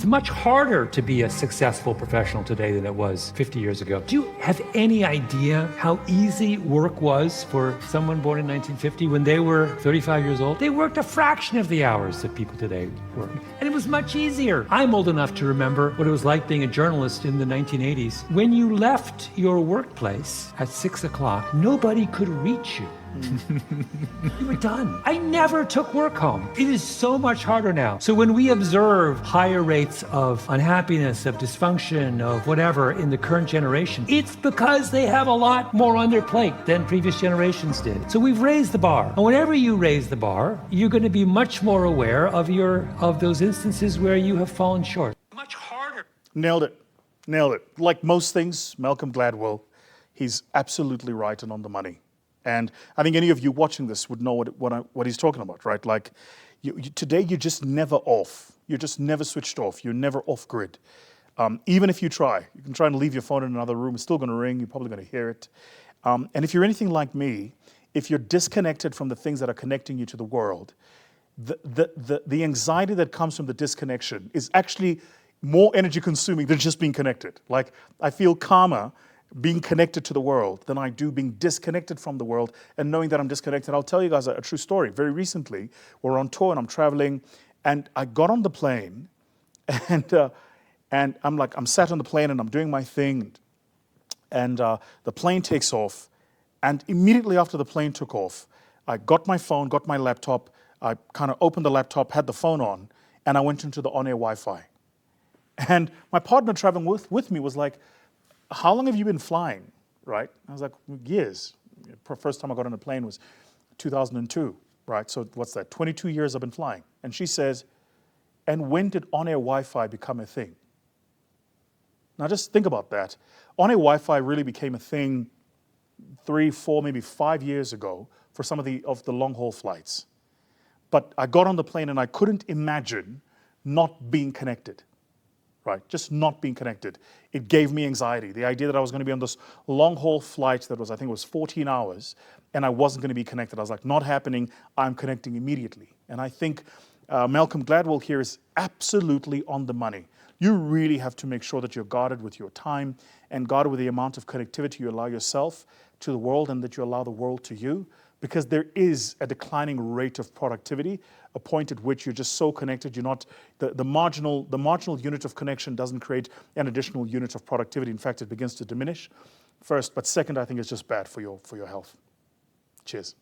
It's much harder to be a successful professional today than it was 50 years ago. Do you have any idea how easy work was for someone born in 1950 when they were 35 years old? They worked a fraction of the hours that people today work. And it was much easier. I'm old enough to remember what it was like being a journalist in the 1980s. When you left your workplace at 6 o'clock, nobody could reach you. You were done. I never took work home. It is so much harder now. So when we observe higher rates of unhappiness, of dysfunction, of whatever in the current generation, it's because they have a lot more on their plate than previous generations did. So we've raised the bar. And whenever you raise the bar, you're going to be much more aware of those instances where you have fallen short. Much harder. Nailed it. Nailed it. Like most things, Malcolm Gladwell, he's absolutely right and on the money. And I think any of you watching this would know what he's talking about, right? Like, today you're just never off. You're just never switched off. You're never off grid. Even if you try. You can try and leave your phone in another room. It's still going to ring. You're probably going to hear it. And if you're anything like me, if you're disconnected from the things that are connecting you to the world, the anxiety that comes from the disconnection is actually more energy consuming than just being connected. Like, I feel calmer being connected to the world than I do being disconnected from the world and knowing that I'm disconnected. I'll tell you guys a true story. Very recently, we're on tour and I'm traveling, and I got on the plane, and I'm sat on the plane and I'm doing my thing, and the plane takes off, and immediately after the plane took off, I got my phone, got my laptop, I kind of opened the laptop, had the phone on, and I went into the on-air Wi-Fi. And my partner traveling with me was like, how long have you been flying, right? I was like, years. First time I got on a plane was 2002, right? So what's that? 22 years I've been flying. And she says, and when did on-air Wi-Fi become a thing? Now just think about that. On-air Wi-Fi really became a thing 3, 4, maybe 5 years ago for some of the long-haul flights. But I got on the plane and I couldn't imagine not being connected. Right, just not being connected. It gave me anxiety. The idea that I was going to be on this long-haul flight that was, I think it was 14 hours, and I wasn't going to be connected. I was like, not happening, I'm connecting immediately. And I think Malcolm Gladwell here is absolutely on the money. You really have to make sure that you're guarded with your time and guarded with the amount of connectivity you allow yourself to the world and that you allow the world to you, because there is a declining rate of productivity, a point at which you're just so connected, you're not, the marginal unit of connection doesn't create an additional unit of productivity. In fact, it begins to diminish, first. But second, I think it's just bad for your health. Cheers.